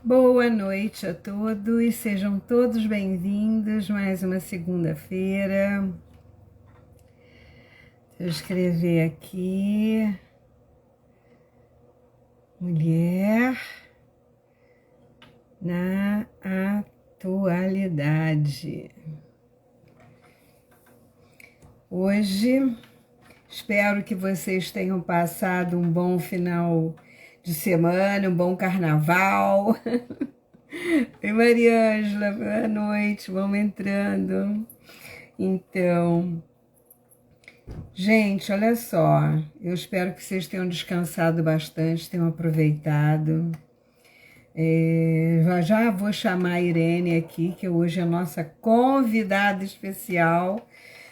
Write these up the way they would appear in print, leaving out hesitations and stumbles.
Boa noite a todos, sejam todos bem-vindos. Mais uma segunda-feira. Deixa eu escrever aqui. Mulher na atualidade. Hoje, espero que vocês tenham passado um bom final de semana, um bom carnaval. Oi, Mariângela, boa noite, vamos entrando. Então, gente, olha só, eu espero que vocês tenham descansado bastante, tenham aproveitado. Já vou chamar a Irene aqui, que hoje é a nossa convidada especial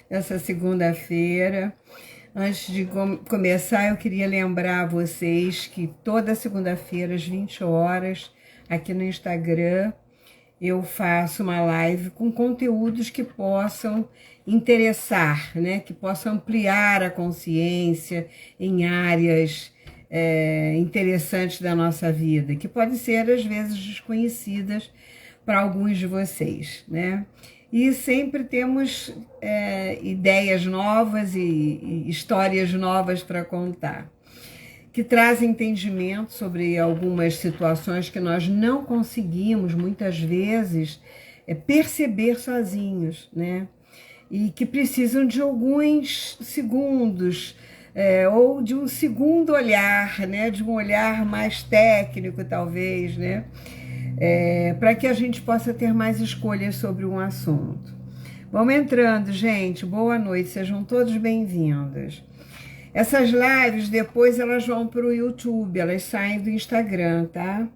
dessa segunda-feira. Antes de começar, eu queria lembrar a vocês que toda segunda-feira, às 20 horas, aqui no Instagram, eu faço uma live com conteúdos que possam interessar, né? Que possam ampliar a consciência em áreas interessantes da nossa vida, que podem ser, às vezes, desconhecidas para alguns de vocês, né? E sempre temos ideias novas e histórias novas para contar, que trazem entendimento sobre algumas situações que nós não conseguimos, muitas vezes, perceber sozinhos, né? E que precisam de alguns segundos, ou de um segundo olhar, né? De um olhar mais técnico, talvez, né? Para que a gente possa ter mais escolhas sobre um assunto. Vamos entrando, gente. Boa noite, sejam todos bem-vindos. Essas lives, depois elas vão para o YouTube, elas saem do Instagram, tá?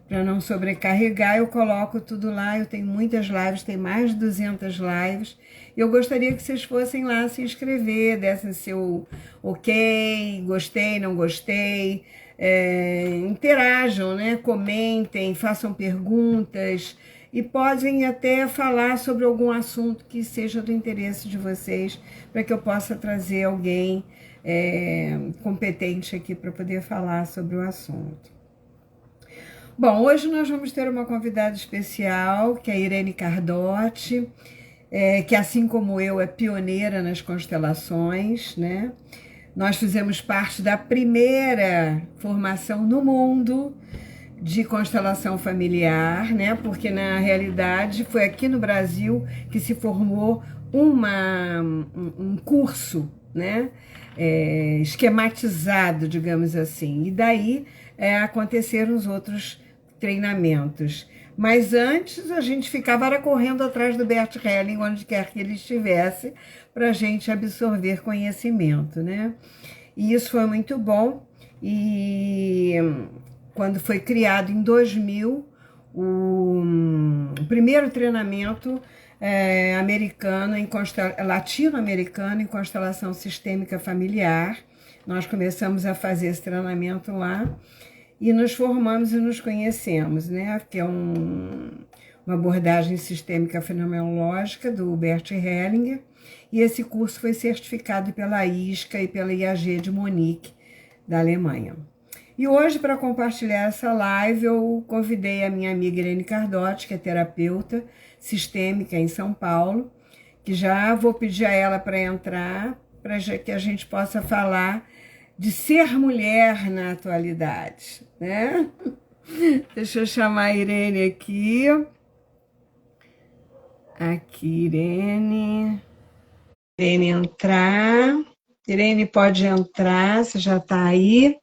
Para não sobrecarregar, eu coloco tudo lá. Eu tenho muitas lives, tem mais de 200 lives. Eu gostaria que vocês fossem lá se inscrever, dessem seu ok, gostei, não gostei. Interajam, né? Comentem, façam perguntas e podem até falar sobre algum assunto que seja do interesse de vocês, para que eu possa trazer alguém competente aqui para poder falar sobre o assunto. Bom, hoje nós vamos ter uma convidada especial, que é a Irene Cardotti, que assim como eu é pioneira nas constelações, né? Nós fizemos parte da primeira formação no mundo de constelação familiar, né? Porque na realidade foi aqui no Brasil que se formou um curso, né? Esquematizado, digamos assim. E daí aconteceram os outros treinamentos. Mas antes a gente ficava correndo atrás do Bert Helling, onde quer que ele estivesse, para a gente absorver conhecimento, né? E isso foi muito bom. E quando foi criado em 2000, o primeiro treinamento americano, latino-americano em constelação sistêmica familiar, nós começamos a fazer esse treinamento lá e nos formamos e nos conhecemos, né? Que é uma abordagem sistêmica fenomenológica do Bert Hellinger, e esse curso foi certificado pela ISCA e pela IAG de Munique, da Alemanha. E hoje, para compartilhar essa live, eu convidei a minha amiga Irene Cardotti, que é terapeuta sistêmica em São Paulo, que já vou pedir a ela para entrar, para que a gente possa falar de ser mulher na atualidade, né? Deixa eu chamar a Irene aqui. Aqui, Irene. Irene entrar. Irene pode entrar, você já está aí.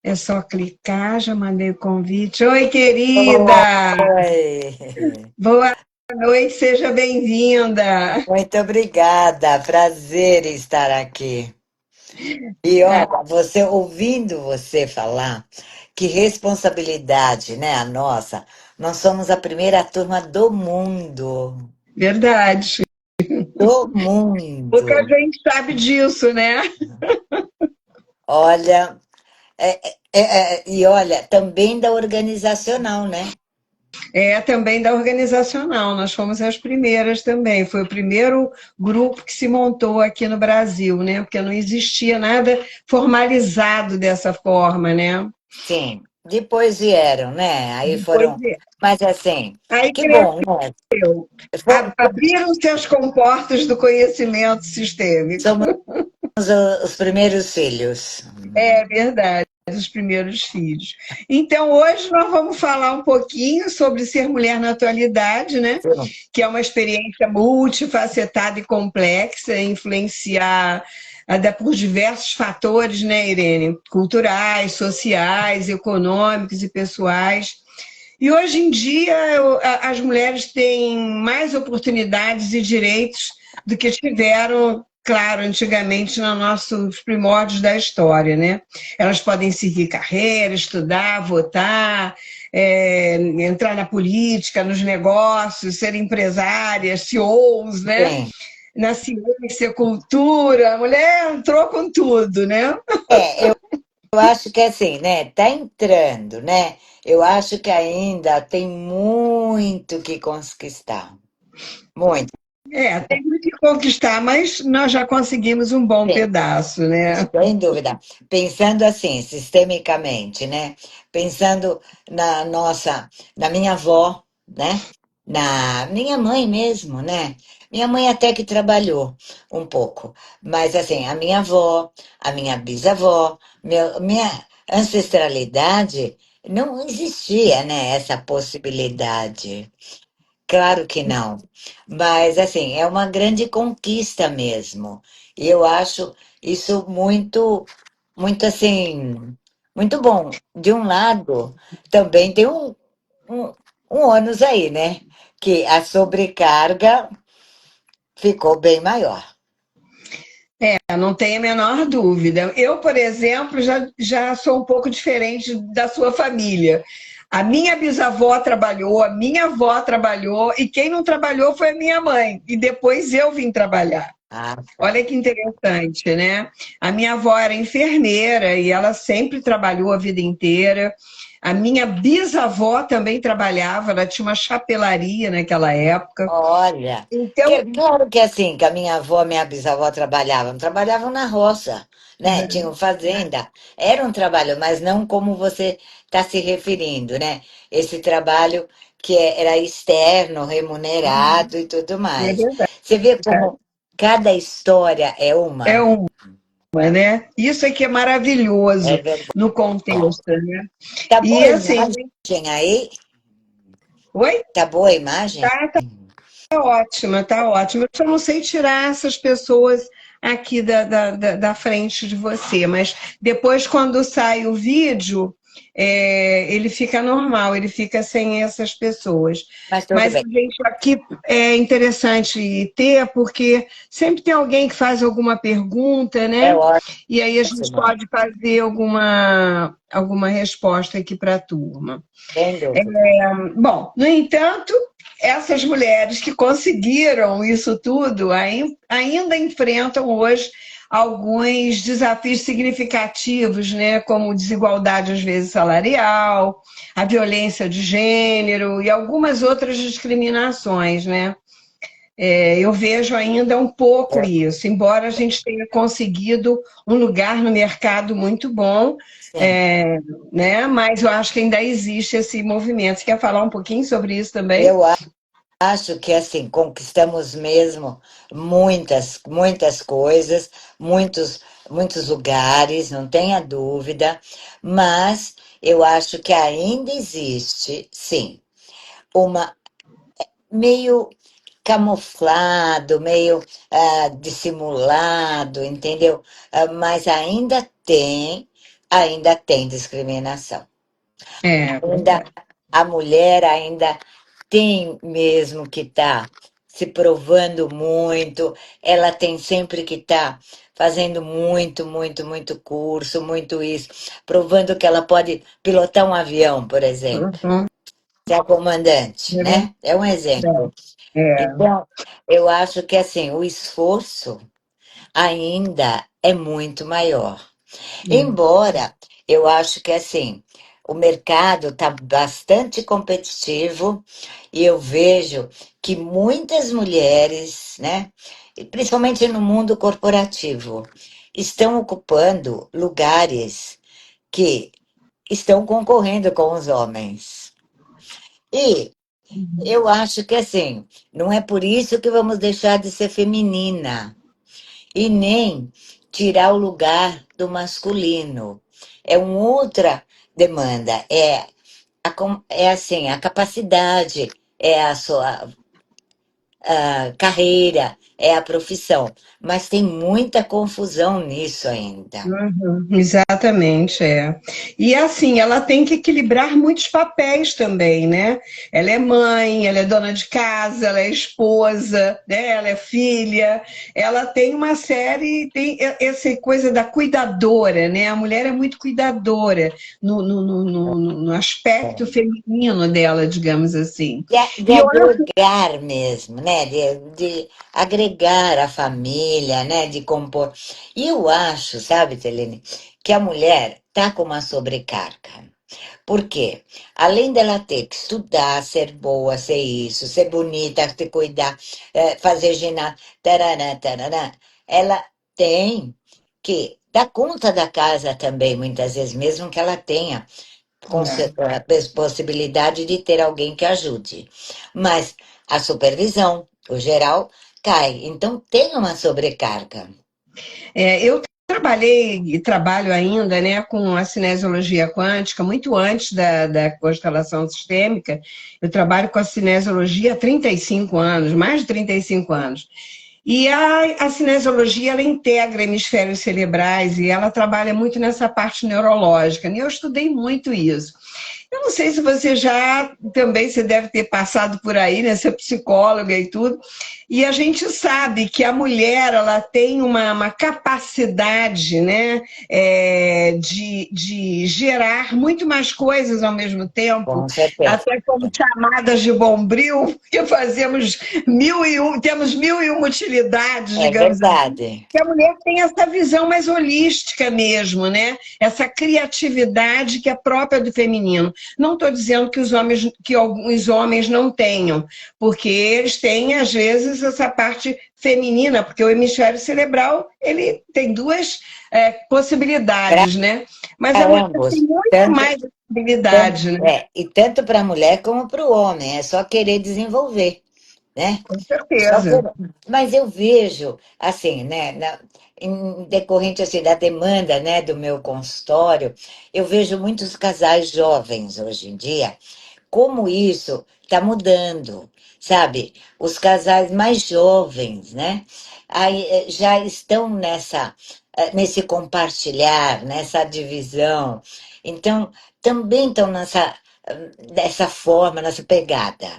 É só clicar, já mandei o convite. Oi, querida! Oi, Boa noite, seja bem-vinda. muito obrigada, prazer em estar aqui. E olha, ouvindo você falar, que responsabilidade, né, a nossa. Nós somos a primeira turma do mundo, Verdade. do Pouca mundo. gente sabe disso, né? Olha, e olha, também da organizacional, né? Também da organizacional, nós fomos as primeiras também. Foi o primeiro grupo que se montou aqui no Brasil, né? Porque não existia nada formalizado dessa forma, né? Sim. depois vieram, né? Aí Depois, foram. Mas assim, aí que bom, né? cresceu. Fomos, Abriram-se as comportas do conhecimento sistêmico. somos os primeiros filhos. É verdade, os primeiros filhos. Então, hoje nós vamos falar um pouquinho sobre ser mulher na atualidade, né? Sim, Que é uma experiência multifacetada e complexa, influenciada por diversos fatores, né, Irene? Culturais, sociais, econômicos e pessoais. E hoje em dia as mulheres têm mais oportunidades e direitos do que tiveram, claro, antigamente nos nossos primórdios da história, né? Elas podem seguir carreira, estudar, votar, entrar na política, nos negócios, ser empresárias, CEOs, né? sim. Na ciência, cultura, a mulher entrou com tudo, né? Eu acho que assim, né? Tá entrando, né? Eu acho que ainda tem muito que conquistar. Muito. Tem muito que conquistar, mas nós já conseguimos um bom Sim. pedaço, né? Sem dúvida. Pensando assim, sistemicamente, né? Pensando na minha avó, né? Na minha mãe mesmo, né? Minha mãe até que trabalhou um pouco, mas assim, a minha avó, a minha bisavó, minha ancestralidade, não existia, né? Essa possibilidade. Claro que não. Mas, assim, é uma grande conquista mesmo. E eu acho isso muito, muito, assim, muito bom. De um lado, também tem um, um ônus aí, né? Que a sobrecarga ficou bem maior. Não tem a menor dúvida. Eu, por exemplo, já sou um pouco diferente da sua família. A minha bisavó trabalhou, a minha avó trabalhou, e quem não trabalhou foi a minha mãe. E depois eu vim trabalhar. Ah, tá. Olha que interessante, né? A minha avó era enfermeira e ela sempre trabalhou a vida inteira. A minha bisavó também trabalhava, ela tinha uma chapelaria naquela época. Olha, Então, claro que assim, que a minha avó, minha bisavó trabalhavam na roça, né? Tinham fazenda. Era um trabalho, mas não como você está se referindo, né? Esse trabalho que era externo, remunerado e tudo é mais. verdade. Você vê como cada história é É uma? uma, né? Isso é que é É maravilhoso verdade. no contexto, né? Tá E boa a assim, imagem aí? oi? Tá boa a imagem? Tá ótima, tá ótima. Eu só não sei tirar essas pessoas aqui da frente de você, mas depois, quando sai o vídeo, ele fica normal, ele fica sem essas pessoas. Mas tudo Mas a bem. gente aqui é interessante ter, porque sempre tem alguém que faz alguma pergunta, É né? E aí a gente ótimo, pode fazer alguma resposta aqui para a turma. sem dúvida. Bom, no entanto, essas mulheres que conseguiram isso tudo ainda enfrentam hoje alguns desafios significativos, né, como desigualdade às vezes salarial, a violência de gênero e algumas outras discriminações, né? Eu vejo ainda um pouco isso, embora a gente tenha conseguido um lugar no mercado muito bom, Sim. é, né? Mas eu acho que ainda existe esse movimento. Você quer falar um pouquinho sobre isso também? Eu acho que assim, conquistamos mesmo muitas coisas, muitos lugares, não tenha dúvida, mas eu acho que ainda existe, sim, uma meio camuflado, meio dissimulado, entendeu? Mas ainda tem discriminação. É, Ainda a mulher ainda tem mesmo que estar se provando muito, ela tem sempre que estar fazendo muito curso, muito isso, provando que ela pode pilotar um avião, por exemplo, uhum, ser a comandante, é né? É um verdade. exemplo. É, Então, eu acho que assim, o esforço ainda é muito maior. Embora eu acho que assim, o mercado está bastante competitivo e eu vejo que muitas mulheres, né, e principalmente no mundo corporativo, estão ocupando lugares que estão concorrendo com os homens. E eu acho que assim, não é por isso que vamos deixar de ser feminina e nem tirar o lugar do masculino. É uma outra demanda, é assim, a capacidade, é a sua carreira, é a profissão, mas tem muita confusão nisso ainda. Uhum, exatamente, é. E assim, ela tem que equilibrar muitos papéis também, né? Ela é mãe, ela é dona de casa, ela é esposa, né? Ela é filha, ela tem uma série, tem essa coisa da cuidadora, né? A mulher é muito cuidadora no aspecto feminino dela, digamos assim. De E olha, agregar mesmo, né? De agregar a família, né? De compor. E eu acho, sabe, Telene, que a mulher tá com uma sobrecarga. Por quê? Além dela ter que estudar, ser boa, ser isso, ser bonita, se cuidar, fazer ginástica, tarará, tarará, ela tem que dar conta da casa também, muitas vezes, mesmo que ela tenha a possibilidade de ter alguém que ajude. Mas a supervisão, o geral, cai. Então tem uma sobrecarga. eu trabalhei e trabalho ainda, né, com a cinesiologia quântica, muito antes da constelação sistêmica. Eu trabalho com a cinesiologia há 35 anos, mais de 35 anos. E a cinesiologia, ela integra hemisférios cerebrais e ela trabalha muito nessa parte neurológica. E eu estudei muito isso. Eu não sei se você já também você deve ter passado por aí, né? Ser psicóloga e tudo. E a gente sabe que a mulher ela tem uma capacidade, né, de gerar muito mais coisas ao mesmo tempo, Com certeza. até como chamadas de bombril, porque fazemos temos mil e uma utilidades, É digamos assim. verdade. Que a mulher tem essa visão mais holística mesmo, né? Essa criatividade que é própria do feminino. Não estou dizendo que alguns homens não tenham, porque eles têm, às vezes, essa parte feminina, porque o hemisfério cerebral ele tem duas Para possibilidades, né? Mas a mulher tem ambos. muito mais possibilidade, né? E tanto para a mulher como para o homem. É só querer desenvolver, né? Com Só certeza. querer. Mas eu vejo, assim, né? Em decorrente assim, da demanda, né, do meu consultório, eu vejo muitos casais jovens hoje em dia como isso está mudando, sabe? Os casais mais jovens, né? Aí, já estão nesse compartilhar, nessa divisão. Então, também estão dessa forma, nessa pegada.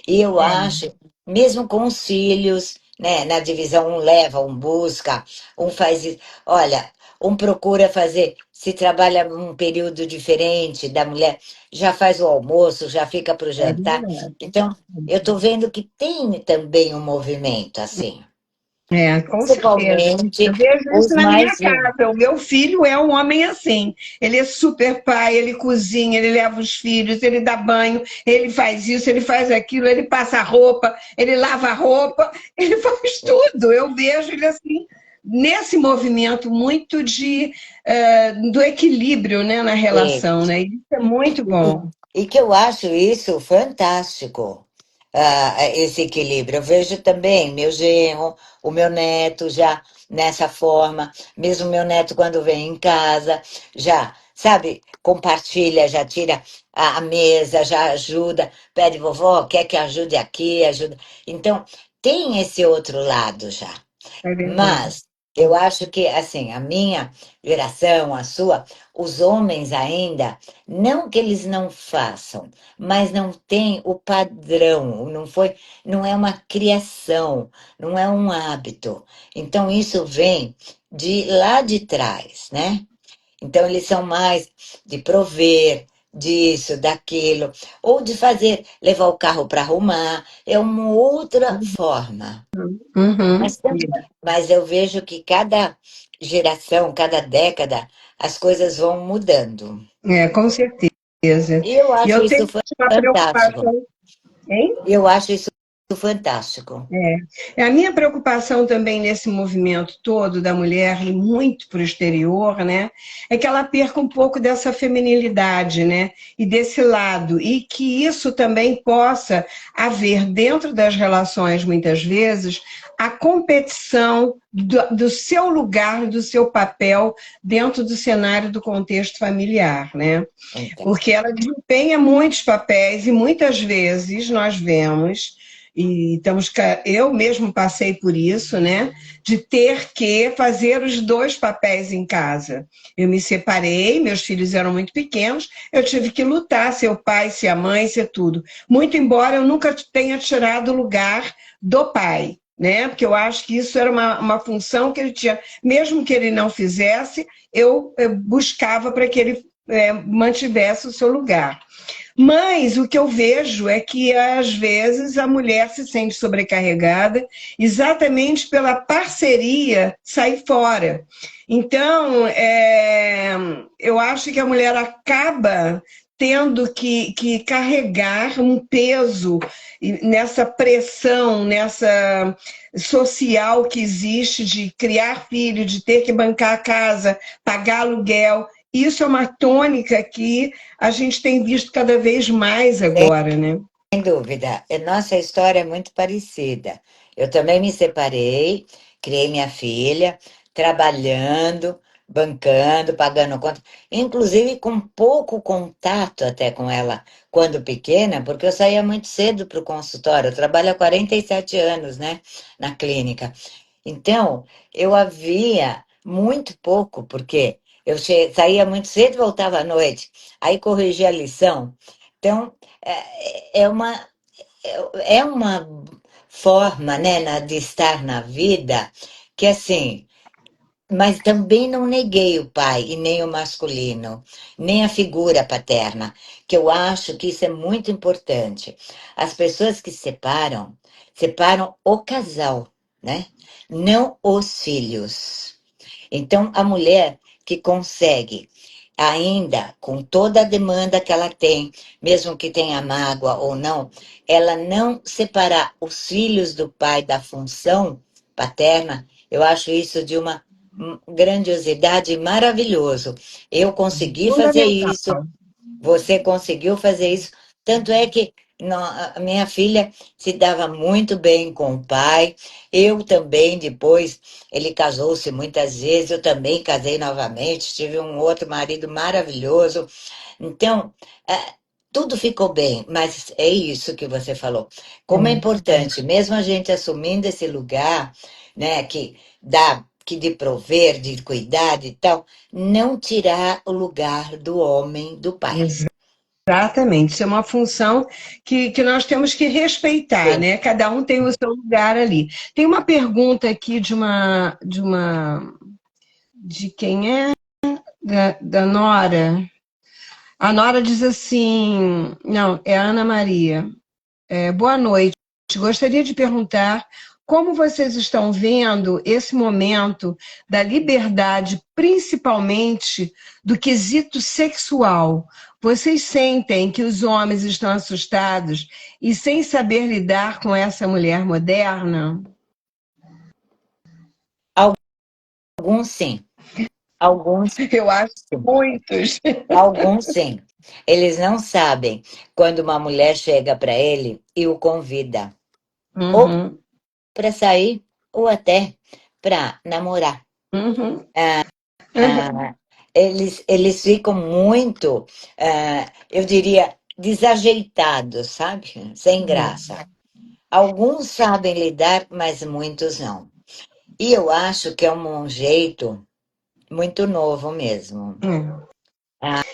E eu É, acho, mesmo com os filhos, né, na divisão, um leva, um busca, um faz isso. Olha, um procura fazer, se trabalha um período diferente da mulher já faz o almoço, já fica para o é jantar. verdade. Então, eu estou vendo que tem também um movimento assim, É, com certeza. principalmente Eu vejo isso os na minha mais velhos. casa. O meu filho é um homem assim. Ele é super pai, ele cozinha, ele leva os filhos, ele dá banho, ele faz isso, ele faz aquilo, ele passa roupa, ele lava a roupa, ele faz tudo. Eu vejo ele assim, nesse movimento muito do equilíbrio, né, na relação, né? Isso é muito bom. E que eu acho isso fantástico, esse equilíbrio. Eu vejo também meu genro, o meu neto já nessa forma, mesmo meu neto quando vem em casa, já, sabe, compartilha, já tira a mesa, já ajuda, pede vovó, quer que ajude aqui, ajuda. Então, tem esse outro lado já. É verdade. Mas eu acho que, assim, a minha geração, a sua, os homens ainda, não que eles não façam, mas não tem o padrão, não é uma criação, não é um hábito. Então isso vem de lá de trás, né? Então eles são mais de prover disso, daquilo, ou de fazer, levar o carro para arrumar, é uma outra forma. Uhum. Mas eu vejo que cada geração, cada década, as coisas vão mudando. Com certeza. E eu E acho eu tenho isso uma fantástico. preocupação, hein? Eu acho isso. fantástico. A minha preocupação também nesse movimento todo da mulher e muito para o exterior, né, é que ela perca um pouco dessa feminilidade, né, e desse lado, e que isso também possa haver dentro das relações, muitas vezes, a competição do seu lugar, do seu papel dentro do cenário do contexto familiar, né? Então, Porque ela desempenha muitos papéis e muitas vezes nós vemos, e estamos, eu mesmo passei por isso, né, de ter que fazer os dois papéis em casa. Eu me separei, meus filhos eram muito pequenos, eu tive que lutar, ser o pai, ser a mãe, ser tudo. Muito embora eu nunca tenha tirado o lugar do pai, né? Porque eu acho que isso era uma função que ele tinha, mesmo que ele não fizesse, eu buscava para que ele mantivesse o seu lugar. Mas o que eu vejo é que, às vezes, a mulher se sente sobrecarregada exatamente pela parceria sair fora. Então, eu acho que a mulher acaba tendo que carregar um peso nessa pressão, nessa social que existe de criar filho, de ter que bancar a casa, pagar aluguel. Isso é uma tônica que a gente tem visto cada vez mais agora, né? sem dúvida, nossa história é muito parecida. Eu também me separei, criei minha filha, trabalhando, bancando, pagando conta, inclusive com pouco contato até com ela quando pequena, porque eu saía muito cedo para o consultório. Eu trabalho há 47 anos, né, na clínica. Então, eu havia muito pouco, porque eu saía muito cedo e voltava à noite, aí corrigia a lição. Então, é uma, é uma forma, né, de estar na vida que, assim, mas também não neguei o pai e nem o masculino, nem a figura paterna, que eu acho que isso é muito importante. As pessoas que separam, separam o casal, né? Não os filhos. Então, a mulher que consegue, ainda com toda a demanda que ela tem, mesmo que tenha mágoa ou não, ela não separar os filhos do pai da função paterna, eu acho isso de uma grandiosidade maravilhoso. Eu consegui fazer Fundamental. isso, você conseguiu fazer isso. Tanto é que a minha filha se dava muito bem com o pai. Eu também, depois, ele casou-se muitas vezes, eu também casei novamente, tive um outro marido maravilhoso. Então, tudo ficou bem, mas é isso que você falou. Como é É. importante, mesmo a gente assumindo esse lugar, né, que dá, que de prover, de cuidar e tal, não tirar o lugar do homem, do pai. Exatamente. Isso é uma função que nós temos que respeitar, Sim. né? Cada um tem o seu lugar ali. Tem uma pergunta aqui de quem é? Da Nora. A Nora diz assim, não, é a Ana Maria. Boa noite. Gostaria de perguntar como vocês estão vendo esse momento da liberdade, principalmente do quesito sexual. Vocês sentem que os homens estão assustados e sem saber lidar com essa mulher moderna? Alguns sim, alguns Eu acho que sim, muitos. alguns sim. Eles não sabem quando uma mulher chega para ele e o convida, ou Uhum, para sair, ou até para namorar. uhum, uhum, Ah, eles ficam muito, eu diria, desajeitados, sabe? Sem graça. Alguns sabem lidar, mas muitos não. E eu acho que é um jeito muito novo mesmo. uhum.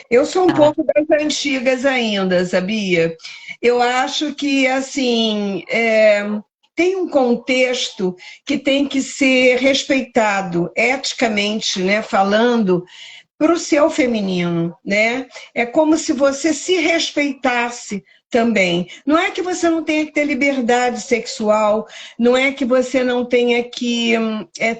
Eu sou um pouco das antigas ainda, sabia? Eu acho que, assim, tem um contexto que tem que ser respeitado eticamente, né, falando, para o seu feminino, né? É como se você se respeitasse também. Não é que você não tenha que ter liberdade sexual, não é que você não tenha que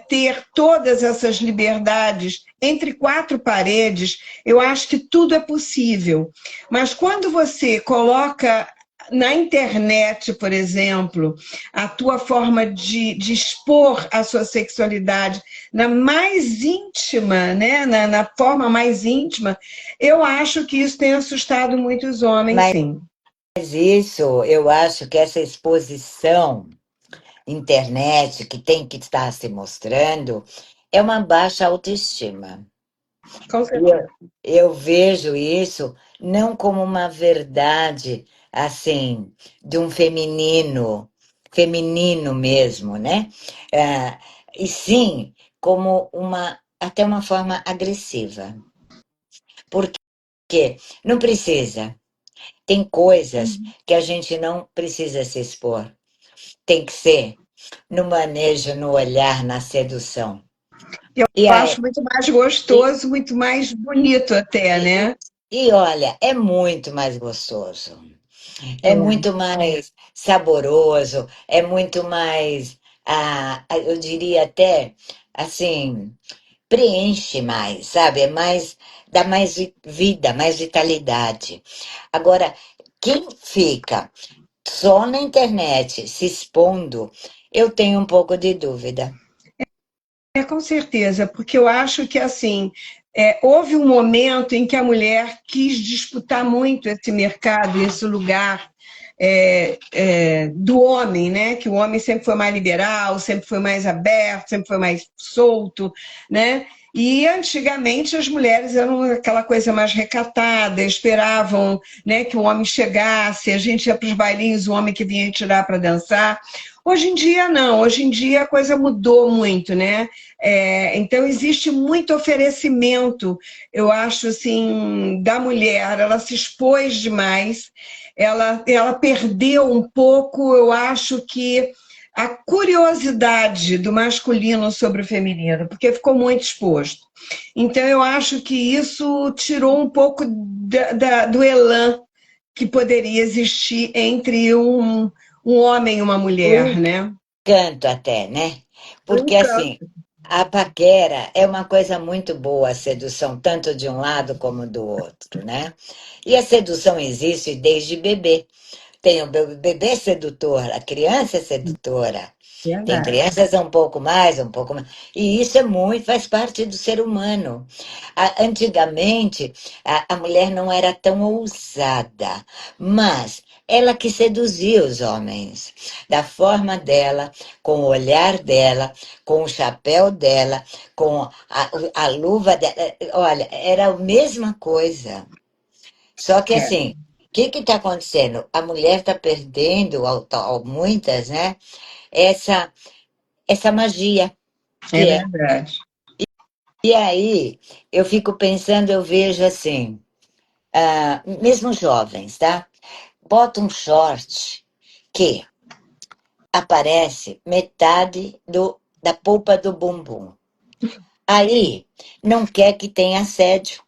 ter todas essas liberdades entre quatro paredes. Eu acho que tudo é possível. Mas quando você coloca na internet, por exemplo, a tua forma de expor a sua sexualidade na mais íntima, né? Na forma mais íntima, eu acho que isso tem assustado muitos homens, Mas sim. isso, eu acho que essa exposição internet que tem que estar se mostrando é uma baixa autoestima. Com E certeza. eu vejo isso não como uma verdade assim de um feminino, feminino mesmo, né? Ah, e sim como uma até uma forma agressiva. Porque não precisa. Tem coisas que a gente não precisa se expor. Tem que ser no manejo, no olhar, na sedução. Eu E aí, acho muito mais e, gostoso, muito mais bonito até, e, né? e olha, é muito mais gostoso, é É, muito mais saboroso, é muito mais, eu diria até, assim, preenche mais, sabe? É mais, dá mais vida, mais vitalidade. Agora, quem fica só na internet se expondo, eu tenho um pouco de dúvida. com certeza, porque eu acho que assim houve um momento em que a mulher quis disputar muito esse mercado, esse lugar do homem, né? Que o homem sempre foi mais liberal, sempre foi mais aberto, sempre foi mais solto, né? E antigamente as mulheres eram aquela coisa mais recatada, esperavam, né, que o homem chegasse, a gente ia para os bailinhos, o homem que vinha tirar para dançar. Hoje em dia não, hoje em dia a coisa mudou muito, né? Então existe muito oferecimento, eu acho assim, da mulher, ela se expôs demais, ela perdeu um pouco, eu acho que a curiosidade do masculino sobre o feminino, porque ficou muito exposto. Então, eu acho que isso tirou um pouco do elan que poderia existir entre um homem e uma mulher, né? Canto até, né? Um Porque assim, canto. a paquera é uma coisa muito boa, a sedução, tanto de um lado como do outro, né? E a sedução existe desde bebê. Tem o bebê sedutor, a criança é sedutora. Tem Verdade. crianças um pouco mais. E isso é muito, faz parte do ser humano. Antigamente, a mulher não era tão ousada, mas ela que seduzia os homens, da forma dela, com o olhar dela, com o chapéu dela, com a luva dela. Olha, era a mesma coisa. Só que É, assim, o que está acontecendo? A mulher está perdendo, muitas, né? Essa, essa magia é que é. verdade. E aí, eu fico pensando, eu vejo assim, mesmo jovens, tá? Bota um short que aparece metade da polpa do bumbum. Aí, não quer que tenha assédio.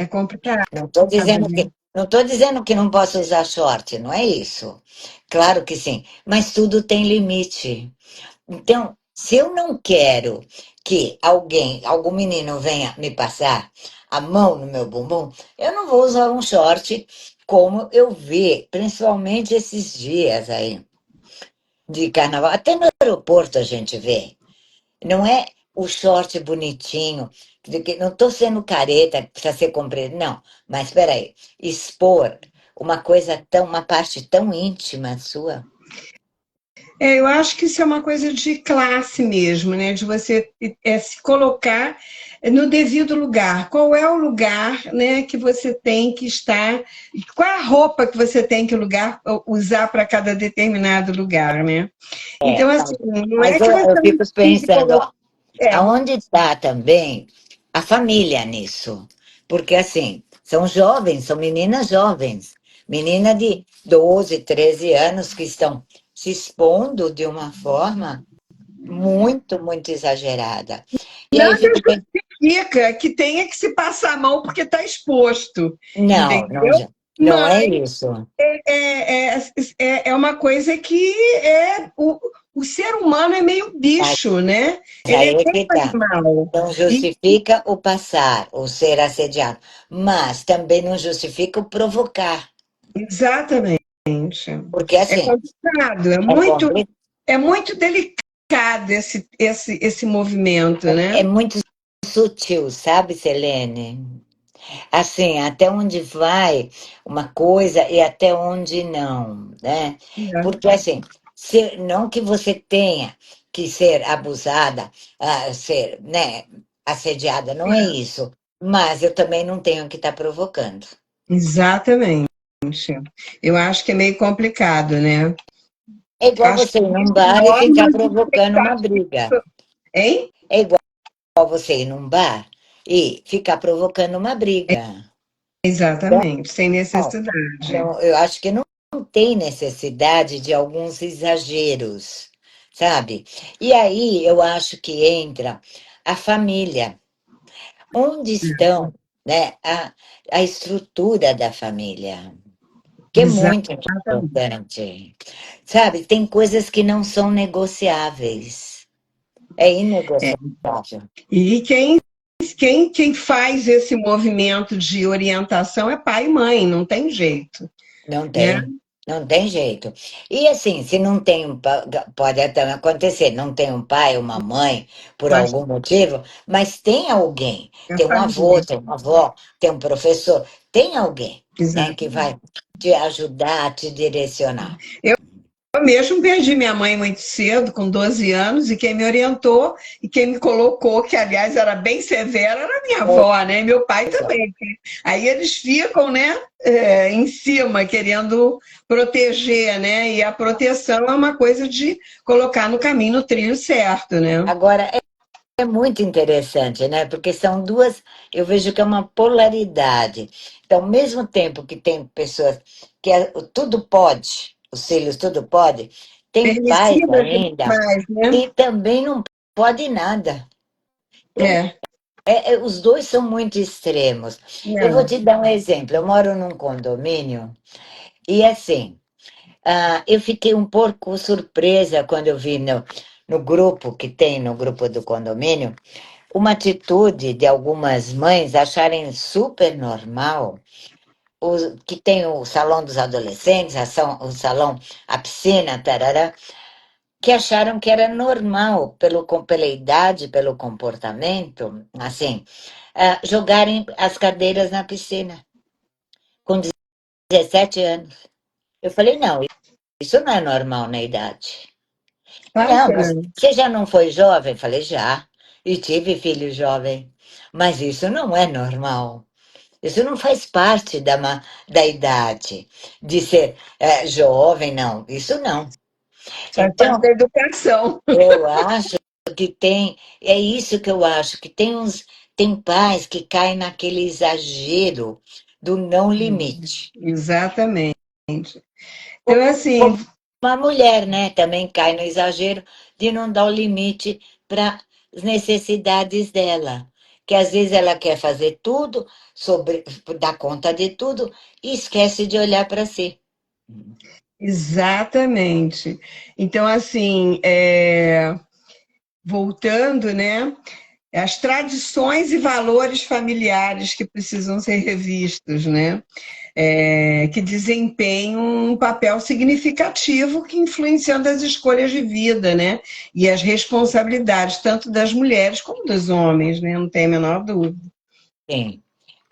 É complicado, Não estou dizendo né? que, não estou dizendo que não posso usar short, não é isso. Claro que sim, mas tudo tem limite. Então, se eu não quero que algum menino venha me passar a mão no meu bumbum, eu não vou usar um short como eu vi, principalmente esses dias aí de carnaval. Até no aeroporto a gente vê. Não é o short bonitinho, não estou sendo careta, que precisa ser comprido, não. Mas espera aí, expor uma parte tão íntima sua. Eu acho que isso é uma coisa de classe mesmo, né? De você se colocar no devido lugar. Qual é o lugar, né, que você tem que estar? Qual é a roupa que você tem que usar para cada determinado lugar, né? É, Então, assim, não é mas que você eu não fico precise pensando, colocar. ó, É, aonde está também a família nisso? Porque, assim, são jovens, são meninas jovens, menina de 12, 13 anos que estão se expondo de uma forma muito, muito exagerada. E aí eu nada fico pensando, justifica que tenha que se passar a mão porque está exposto, não, não, entendeu? não é Mas isso. é uma coisa que o ser humano é meio Mas bicho, né? Ele aí é é meio que tá. animal. Não E justifica o passar, o ser assediado, mas também não justifica o provocar. Exatamente. Porque, É assim, complicado, é complicado. é muito delicado esse movimento, É né? muito sutil, sabe, Selene? Assim, até onde vai uma coisa e até onde não, né? É, Porque, assim, não que você tenha que ser abusada, ser, né, assediada, não é isso. Mas eu também não tenho que estar provocando. exatamente. Eu acho que é meio complicado, né? É Eu igual acho você que ir num existem bar e ficar normas e provocando uma briga. expectativas, hein? É igual você ir num bar e ficar provocando uma briga. Exatamente, sem Não, necessidade. não, eu acho que não tem necessidade de alguns exageros, sabe? E aí eu acho que entra a família. Onde estão, né, a estrutura da família, que é muito Exatamente. importante. Sabe, tem coisas que não são negociáveis. É É. inegociável. E quem faz esse movimento de orientação é pai e mãe, não tem jeito, Não né? tem, não tem jeito. E assim, se não tem pode até acontecer, não tem um pai, uma mãe, por Mas algum motivo, mas tem alguém, é a tem um avô, família. tem uma avó, tem um professor, tem alguém, né, que Exato. vai te ajudar, a te direcionar. Eu mesmo perdi minha mãe muito cedo, com 12 anos, e quem me orientou e quem me colocou, que aliás era bem severa, era minha avó, né? E meu pai Pois é. também. Aí eles ficam, né, em cima, querendo proteger, né? E a proteção é uma coisa de colocar no caminho, no trilho certo, né? Agora, é muito interessante, né? Porque são duas, eu vejo que é uma polaridade. Então, ao mesmo tempo que tem pessoas que tudo pode, os filhos tudo pode, tem pais Permissivas ainda demais, né? que também não pode nada. Tem, É, os dois são muito extremos. Eu vou é. te dar um exemplo. Eu moro num condomínio e assim, eu fiquei um pouco surpresa quando eu vi no grupo que tem no grupo do condomínio uma atitude de algumas mães acharem super normal que tem o salão dos adolescentes, o salão, a piscina, tarará, que acharam que era normal pela idade, pelo comportamento, assim, jogarem as cadeiras na piscina com 17 anos. Eu falei, não, isso não é normal na idade. Claro Não, que mas não. você já não foi jovem? Falei, já. E tive filho jovem. Mas isso não é normal. Isso não faz parte da idade, de ser jovem, não. Isso não. Faz parte Então, da educação. eu acho que é isso que eu acho, que tem pais que caem naquele exagero do não limite. Exatamente. Então, assim, Uma mulher, né, também cai no exagero de não dar o limite para as necessidades dela. Que às vezes ela quer fazer tudo, dar conta de tudo, e esquece de olhar para si. exatamente. Então, assim, voltando, né? As tradições e valores familiares que precisam ser revistos, né? Que desempenham um papel significativo que influenciando as escolhas de vida, né? E as responsabilidades, tanto das mulheres como dos homens, né? Não tem a menor dúvida. Sim.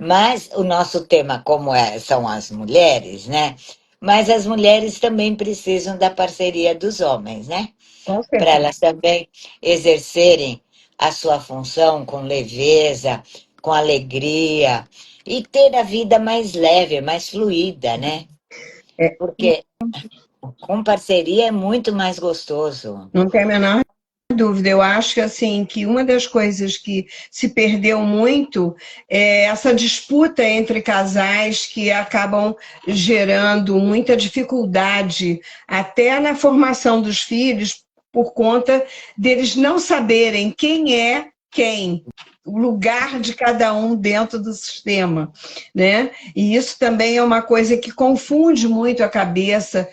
Mas o nosso tema, como são as mulheres, né? Mas as mulheres também precisam da parceria dos homens, né? Com Para certeza. elas também exercerem a sua função com leveza, com alegria e ter a vida mais leve, mais fluida, né? É, Porque com parceria é muito mais gostoso. não tem a menor dúvida. Eu acho que assim que uma das coisas que se perdeu muito é essa disputa entre casais que acabam gerando muita dificuldade até na formação dos filhos por conta deles não saberem quem é quem. O lugar de cada um dentro do sistema, né? E isso também é uma coisa que confunde muito a cabeça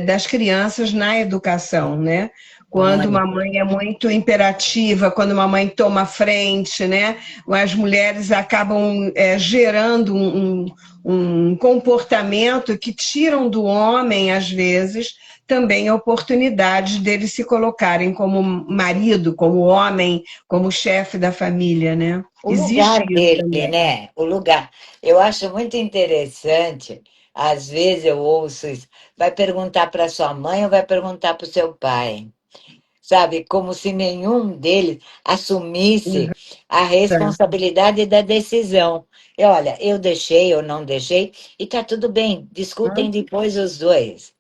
das crianças na educação, né? quando uma mãe é muito imperativa, quando uma mãe toma frente, né? As mulheres acabam gerando um comportamento que tiram do homem, às vezes, também a oportunidade deles se colocarem como marido, como homem, como chefe da família, né? O Existe lugar isso dele, também. né? O lugar. Eu acho muito interessante, às vezes eu ouço isso. Vai perguntar para sua mãe ou vai perguntar para o seu pai? Sabe? Como se nenhum deles assumisse a Exato. responsabilidade da decisão. E olha, eu deixei ou não deixei, e tá tudo bem, discutem depois os dois.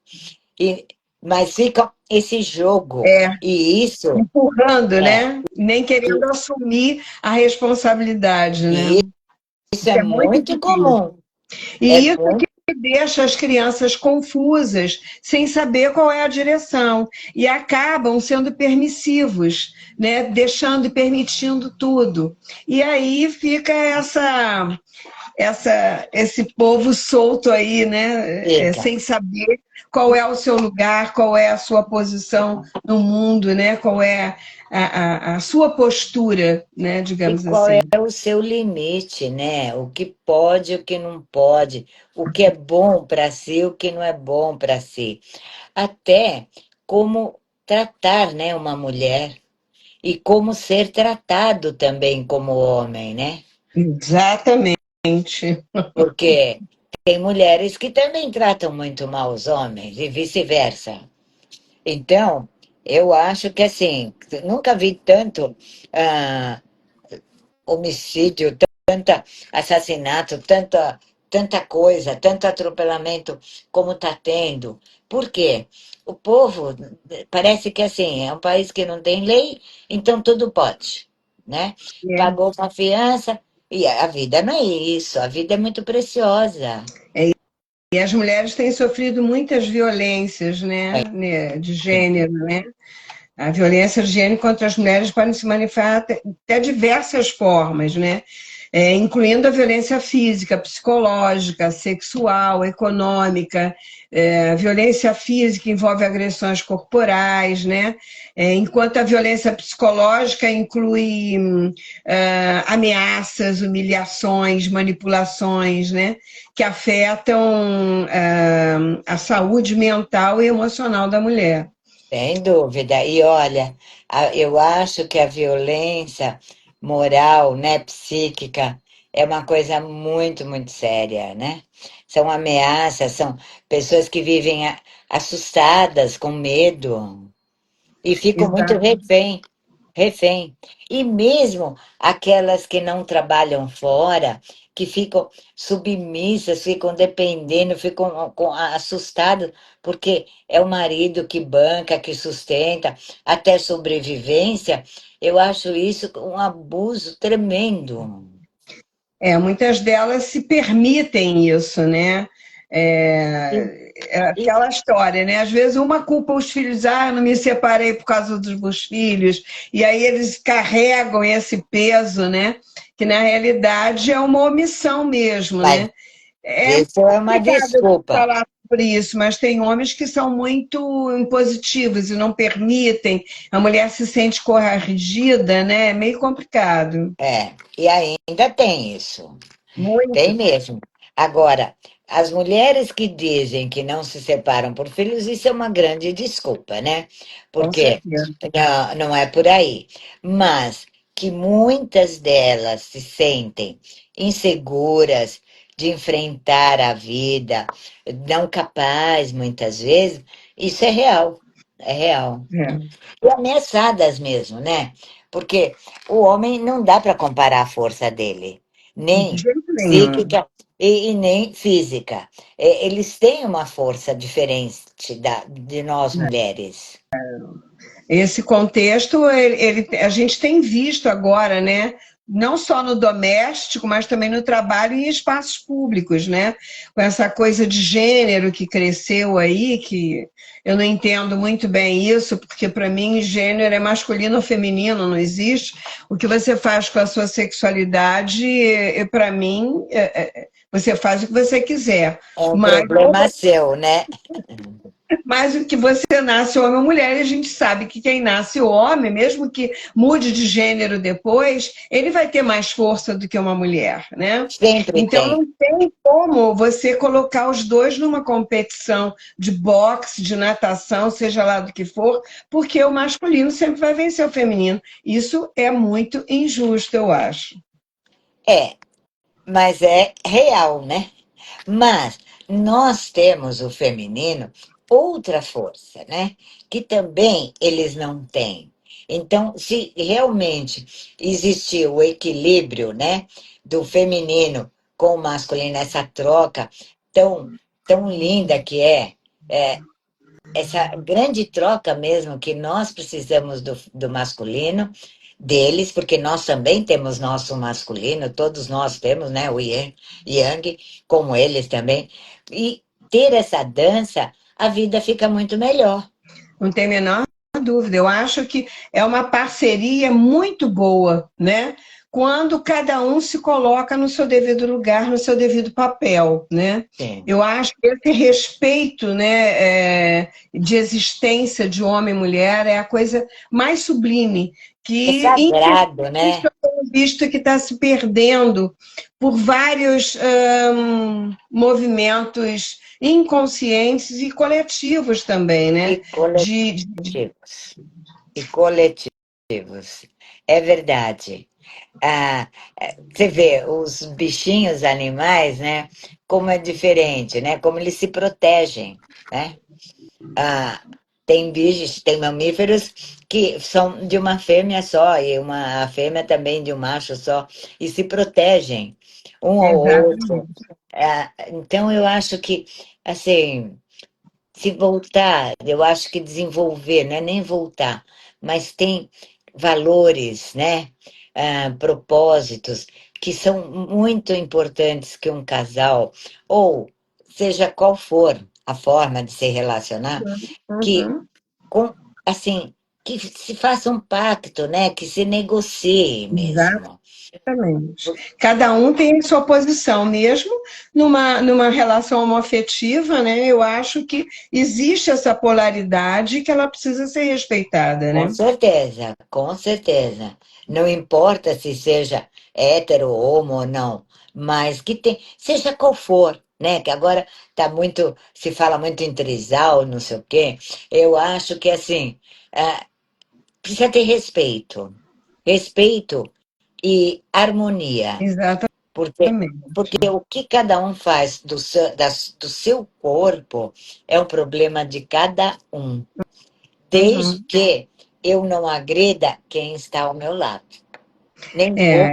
E, mas fica esse jogo. É, E isso, empurrando, é, né? Nem querendo assumir a responsabilidade, né? e isso é É muito muito difícil. comum. É E isso muito. que deixa as crianças confusas, sem saber qual é a direção, e acabam sendo permissivos, né? Deixando e permitindo tudo. E aí fica esse povo solto aí, né? Fica. Sem saber qual é o seu lugar, qual é a sua posição no mundo, né? Qual é a sua postura, né? E Digamos qual é assim. o seu limite, né? O que pode, o que não pode, o que é bom para si, o que não é bom para si. Até como tratar, né, uma mulher e como ser tratado também como homem, né? Exatamente. Porque tem mulheres que também tratam muito mal os homens e vice-versa. Então, eu acho que assim, nunca vi tanto homicídio, tanta assassinato, tanta coisa, tanto atropelamento como está tendo. Por quê? O povo parece que assim, é um país que não tem lei, então tudo pode, né? É. Pagou uma fiança e a vida não é isso, a vida é muito preciosa. E as mulheres têm sofrido muitas violências, É, né, de gênero, né? A violência de gênero contra as mulheres pode se manifestar até diversas formas, né? Incluindo a violência física, psicológica, sexual, econômica. A violência física envolve agressões corporais, né? Enquanto a violência psicológica inclui ameaças, humilhações, manipulações, né? Que afetam a saúde mental e emocional da mulher. sem dúvida. E olha, eu acho que a violência moral, né, psíquica, é uma coisa muito, muito séria, né? São ameaças, são pessoas que vivem assustadas, com medo, e ficam muito Exato. refém. E mesmo aquelas que não trabalham fora, que ficam submissas, ficam dependendo, ficam assustadas, porque é o marido que banca, que sustenta, até sobrevivência, eu acho isso um abuso tremendo. Muitas delas se permitem isso, né? E, É aquela história, né? Às vezes uma culpa os filhos, não me separei por causa dos meus filhos, e aí eles carregam esse peso, né? Que na realidade é uma omissão mesmo, mas né? É isso é uma complicado desculpa. falar sobre isso, mas tem homens que são muito impositivos e não permitem, a mulher se sente corrigida, né? É meio complicado. É, e ainda tem isso. Tem Muito, mesmo. Agora, as mulheres que dizem que não se separam por filhos, isso é uma grande desculpa, né? com Porque certeza. não é por aí. Mas que muitas delas se sentem inseguras de enfrentar a vida, não capazes, muitas vezes, isso é real. É real. É. E ameaçadas mesmo, né? Porque o homem não dá para comparar a força dele, De nem jeito nenhum. psíquica e nem física. Eles têm uma força diferente de nós mulheres. Esse contexto, a gente tem visto agora, né? Não só no doméstico, mas também no trabalho e em espaços públicos, né? Com essa coisa de gênero que cresceu aí, que eu não entendo muito bem isso, porque para mim gênero é masculino ou feminino, não existe. O que você faz com a sua sexualidade, para mim, você faz o que você quiser. É um Mas problema seu, né? Mas o que você nasce homem ou mulher, e a gente sabe que quem nasce homem, mesmo que mude de gênero depois, ele vai ter mais força do que uma mulher, né? Sempre Então tem. não tem como você colocar os dois numa competição de boxe, de natação, seja lá do que for, porque o masculino sempre vai vencer o feminino. Isso é muito injusto, eu acho. É, mas é real, né? Mas nós temos o feminino outra força, né? Que também eles não têm. Então, se realmente existir o equilíbrio, né, do feminino com o masculino, essa troca tão linda que é essa grande troca mesmo que nós precisamos do masculino, deles, porque nós também temos nosso masculino, todos nós temos, né, o Yang, como eles também. E ter essa dança, a vida fica muito melhor. Não tem a menor dúvida. Eu acho que é uma parceria muito boa, né? Quando cada um se coloca no seu devido lugar, no seu devido papel, né? Sim. Eu acho que esse respeito, né, de existência de homem e mulher é a coisa mais sublime É que, infelizmente, sagrado, né? eu tenho visto que está se perdendo por vários movimentos inconscientes e coletivos também, E né? coletivos. E coletivos. É verdade. Ah, você vê, os bichinhos, animais, né? Como é diferente, né? Como eles se protegem, né? Ah, tem bichos, tem mamíferos que são de uma fêmea só e uma a fêmea também de um macho só e se protegem um ao outro. Exatamente. Então eu acho que assim se voltar, eu acho que desenvolver, não é nem voltar, mas tem valores, né? Propósitos que são muito importantes que um casal, ou seja qual for a forma de se relacionar, que Uhum. com assim que se faça um pacto, né? Que se negocie mesmo. Exatamente. Cada um tem a sua posição, mesmo numa relação homoafetiva, né? Eu acho que existe essa polaridade que ela precisa ser respeitada, Com né? certeza, com certeza. Não importa se seja hétero, homo ou não, mas que tem, seja qual for, né? Que agora tá muito, se fala muito em trisal, não sei o quê. Eu acho que assim, ah, precisa ter respeito. Respeito e harmonia. Exatamente. Porque, porque o que cada um faz do seu corpo é um problema de cada um. Desde Uhum. que eu não agreda quem está ao meu lado. Nem vou É,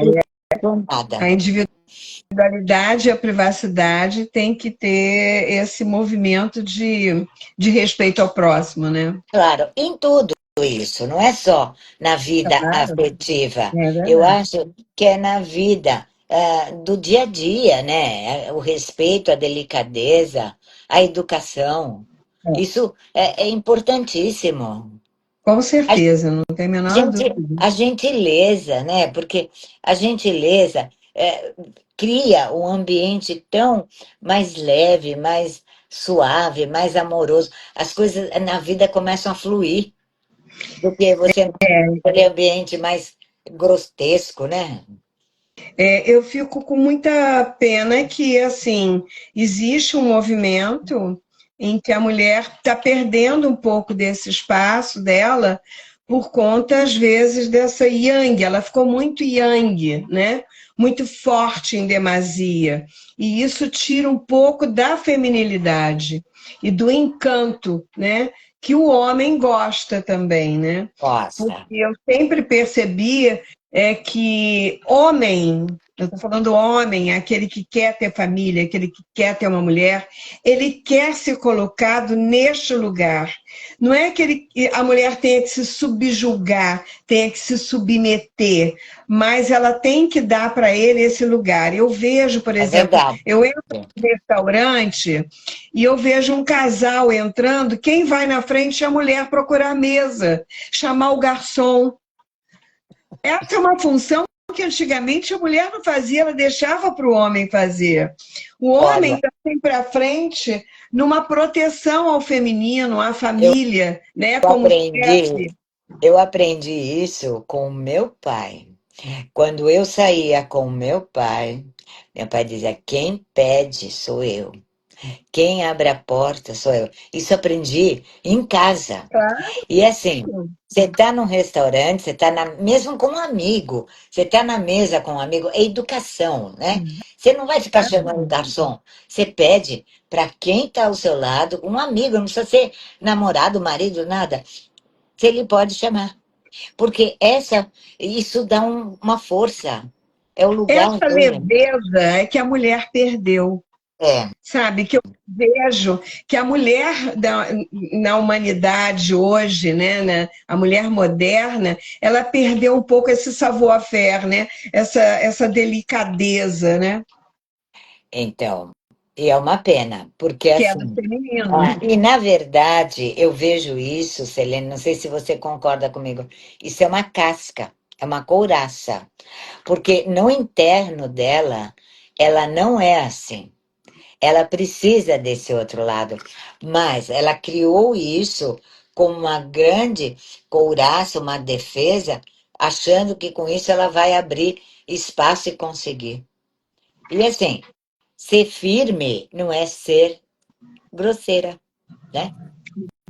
por nada. a individualidade e a privacidade tem que ter esse movimento de respeito ao próximo, né? Claro, em tudo isso, não é só na vida Claro, afetiva. é Eu verdade. acho que é na vida do dia a dia, né? O respeito, a delicadeza, a educação. Isso é importantíssimo. Com certeza, não tem a menor dúvida. A gentileza, né? Porque a gentileza cria um ambiente tão mais leve, mais suave, mais amoroso. As coisas na vida começam a fluir, do que você naquele ambiente mais grotesco, né? Eu fico com muita pena que, assim, existe um movimento em que a mulher está perdendo um pouco desse espaço dela por conta, às vezes, dessa yang. Ela ficou muito yang, né? Muito forte em demasia. E isso tira um pouco da feminilidade e do encanto, né? Que o homem gosta também, né? Porque Nossa, eu sempre percebi que homem, eu estou falando homem, aquele que quer ter família, aquele que quer ter uma mulher, ele quer ser colocado neste lugar. Não é que a mulher tenha que se subjugar, tenha que se submeter, mas ela tem que dar para ele esse lugar. Eu vejo, por é exemplo, verdade. eu entro no restaurante e eu vejo um casal entrando, quem vai na frente é a mulher procurar a mesa, chamar o garçom. Essa é uma função que antigamente a mulher não fazia, ela deixava para o homem fazer. O homem Olha, está sempre à frente numa proteção ao feminino, à eu família, né, como aprendi, chefe. eu aprendi isso com o meu pai. Quando eu saía com o meu pai dizia: quem pede sou eu, quem abre a porta sou eu. Isso aprendi em casa. Claro. E assim, você está num restaurante, você está mesmo com um amigo, você está na mesa com um amigo, é educação, né? Você não vai ficar chamando o garçom, você pede para quem está ao seu lado, um amigo, não precisa ser namorado, marido, nada. Se ele pode chamar. Porque isso dá uma força. É o lugar Essa dele. leveza é que a mulher perdeu, É. sabe? Que eu vejo que a mulher na humanidade hoje, né, a mulher moderna, ela perdeu um pouco esse savoir-faire, né? Essa delicadeza, né? Então, e é uma pena, porque Que é do assim, feminino. e na verdade eu vejo isso, Selene, não sei se você concorda comigo, isso é uma casca, é uma couraça, porque no interno dela, ela não é assim. Ela precisa desse outro lado, mas ela criou isso como uma grande couraça, uma defesa, achando que com isso ela vai abrir espaço e conseguir. E assim, ser firme não é ser grosseira, né?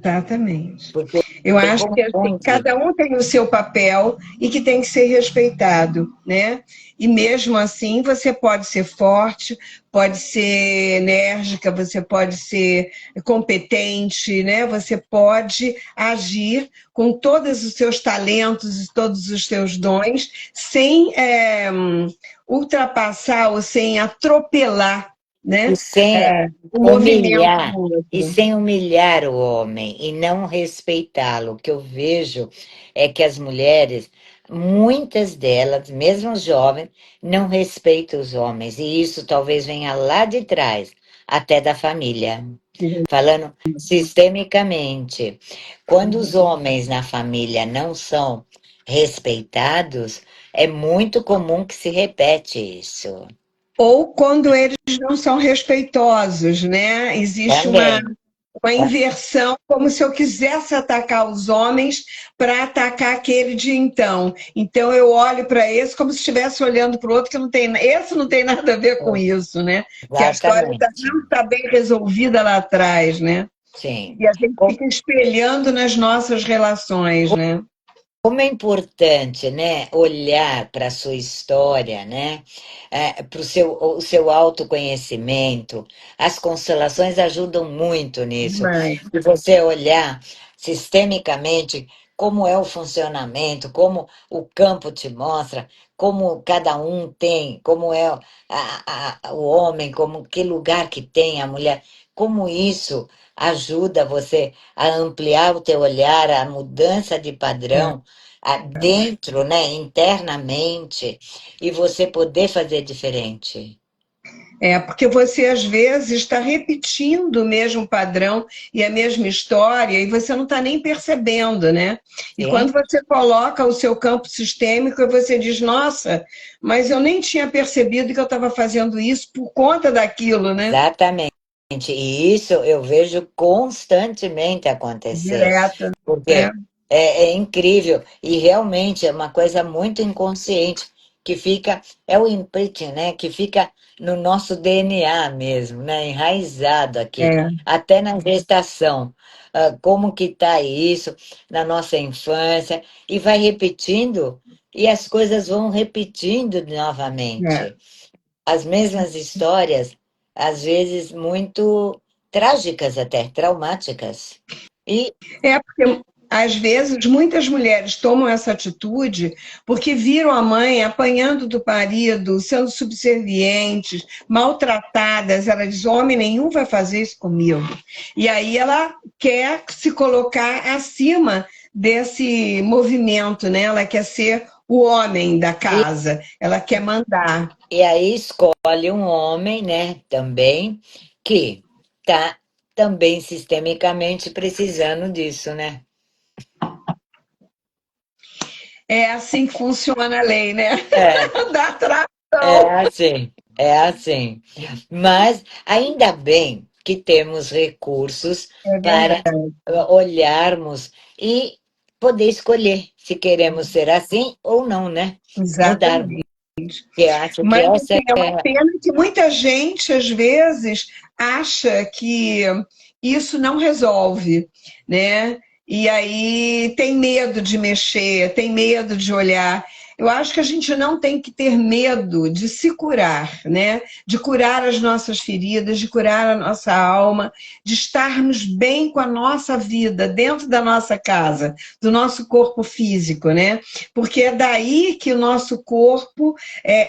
Exatamente. Porque Eu tem acho que assim, confunde. cada um tem o seu papel e que tem que ser respeitado, né? E mesmo assim, você pode ser forte, pode ser enérgica, você pode ser competente, né? Você pode agir com todos os seus talentos e todos os seus dons, sem ultrapassar ou sem atropelar, E né? sem O movimento do humilhar, e outro. sem humilhar o homem e não respeitá-lo. O que eu vejo é que as mulheres, muitas delas, mesmo jovens, não respeitam os homens. E isso talvez venha lá de trás, até da família. Falando sistemicamente, quando os homens na família não são respeitados, é muito comum que se repete isso. Ou quando eles não são respeitosos, né? Existe Também. uma inversão, como se eu quisesse atacar os homens para atacar aquele de então. Então eu olho para esse como se estivesse olhando para o outro que não tem, esse não tem nada a ver com isso, né? Que a história Exatamente. não está bem resolvida lá atrás, né? Sim. E a gente fica espelhando nas nossas relações, né? Como é importante, né, olhar para a sua história, né, para o seu autoconhecimento. As constelações ajudam muito nisso. Demais. E você olhar sistemicamente como é o funcionamento, como o campo te mostra, como cada um tem, como é o homem, como que lugar que tem a mulher, como isso ajuda você a ampliar o teu olhar, a mudança de padrão dentro, né, internamente, e você poder fazer diferente. Porque você às vezes está repetindo o mesmo padrão e a mesma história e você não está nem percebendo, né? E quando Sim, você coloca o seu campo sistêmico, você diz, nossa, mas eu nem tinha percebido que eu estava fazendo isso por conta daquilo, né? exatamente. E isso eu vejo constantemente acontecer, Direto, né? porque é incrível e realmente é uma coisa muito inconsciente que fica, é o imprinting, né? Que fica no nosso DNA mesmo, né? Enraizado aqui, É, até na gestação. Como que tá isso na nossa infância e vai repetindo e as coisas vão repetindo é. novamente. As mesmas histórias, às vezes muito trágicas até, traumáticas. E Porque às vezes muitas mulheres tomam essa atitude porque viram a mãe apanhando do marido, sendo subservientes, maltratadas. Ela diz: homem nenhum vai fazer isso comigo. E aí ela quer se colocar acima desse movimento, né? Ela quer ser o homem da casa, ela quer mandar. E aí escolhe um homem, né, também, que tá também sistemicamente precisando disso, né? É assim que funciona a lei, né? É, Da é atração. assim, é assim. Mas ainda bem que temos recursos É para verdade, olharmos e poder escolher se queremos ser assim ou não, né? Mudarmos. exatamente. Que eu acho que Mas essa assim, é uma é. pena que muita gente, às vezes, acha que isso não resolve, né? E aí tem medo de mexer, tem medo de olhar. Eu acho que a gente não tem que ter medo de se curar, né? De curar as nossas feridas, de curar a nossa alma, de estarmos bem com a nossa vida dentro da nossa casa, do nosso corpo físico, né? Porque é daí que o nosso corpo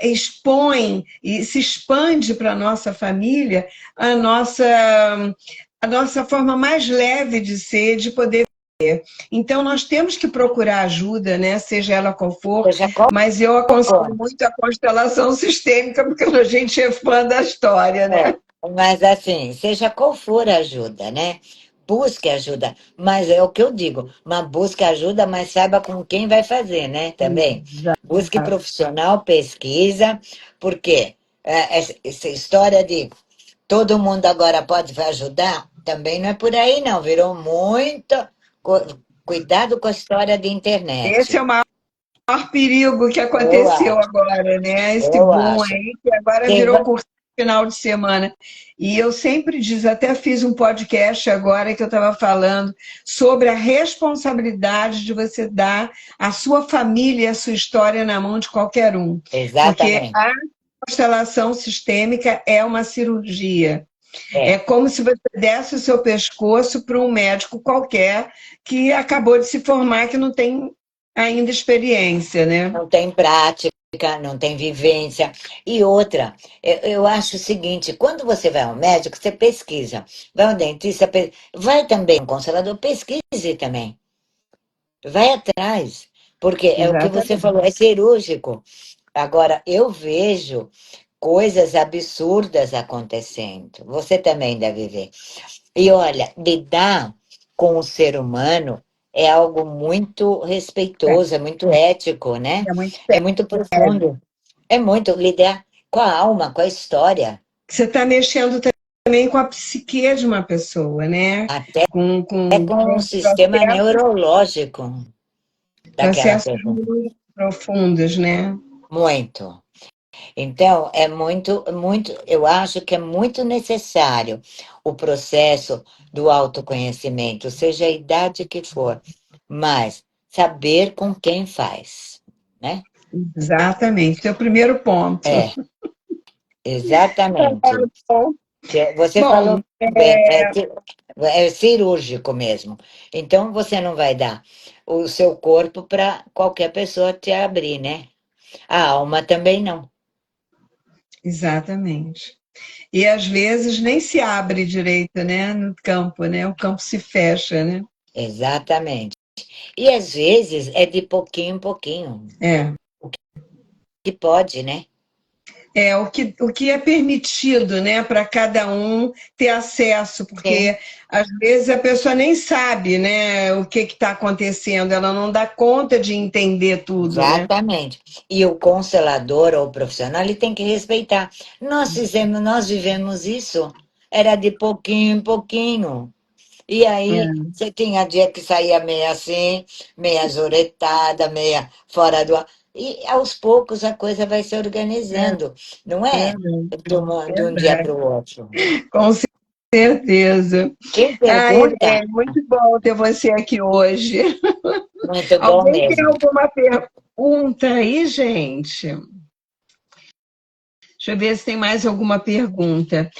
expõe e se expande para a nossa família a nossa forma mais leve de ser, de poder. Então, nós temos que procurar ajuda, né? Seja ela qual for, Seja qual mas eu for. aconselho muito a constelação sistêmica, porque a gente é fã da história, É, né? mas assim, seja qual for a ajuda, né? Busque ajuda, mas é o que eu digo, mas busque ajuda, mas saiba com quem vai fazer, né? Também. Busque profissional, pesquisa, porque essa história de todo mundo agora pode ajudar, também não é por aí, não. Virou muito. Cuidado com a história de Esse é internet. o maior perigo que Eu aconteceu acho, agora, né? Esse eu boom acho. aí, que agora Quem virou vai- curso de final de semana. E eu sempre digo, até fiz um podcast agora que eu estava falando sobre a responsabilidade de você dar a sua família e a sua história na mão de qualquer um. Porque Exatamente. a constelação sistêmica é uma cirurgia. É É. como se você desse o seu pescoço para um médico qualquer que acabou de se formar, que não tem ainda experiência, né? Não tem prática, não tem vivência. E outra, eu acho o seguinte: quando você vai ao médico, você pesquisa. Vai ao dentista, vai também ao consolador, pesquise também. Vai atrás. Porque é o que você Exatamente. falou, é cirúrgico. Agora, eu vejo coisas absurdas acontecendo. Você também deve ver. E olha, lidar com o ser humano é algo muito respeitoso, é muito ético, né? É muito É muito sério. profundo. É muito lidar com a alma, com a história, Você está mexendo também com a psique de uma pessoa, né? até com o Com sistema neurológico daquela processos pessoa. muito profundos, né? Muito. Então, é muito, muito, eu acho que é muito necessário o processo do autoconhecimento, seja a idade que for, mas saber com quem faz, né? Exatamente. Esse é o primeiro ponto. É, exatamente. Você Bom, falou bem, é cirúrgico mesmo. Então, você não vai dar o seu corpo para qualquer pessoa te abrir, né? A alma também não. exatamente. E às vezes nem se abre direito, né, no campo, né? O campo se fecha, né? Exatamente. E às vezes é de pouquinho em pouquinho. É. Que pode, né? É o que é permitido, né, para cada um ter acesso, Sim, porque às vezes a pessoa nem sabe, né, o que está acontecendo, ela não dá conta de entender tudo, né? exatamente. E o constelador ou o profissional, ele tem que respeitar. Nós vivemos isso. Era de pouquinho em pouquinho. E aí, É, você tinha dia que saía meio assim, meia zoretada, meia fora do ar. E aos poucos a coisa vai se organizando, não é? verdade, De um dia para verdade. o outro. Com certeza. Quem Ah, pergunta, é muito bom ter você aqui hoje. muito bom Alguém tem mesmo. alguma pergunta aí, gente? Deixa eu ver se tem mais alguma pergunta.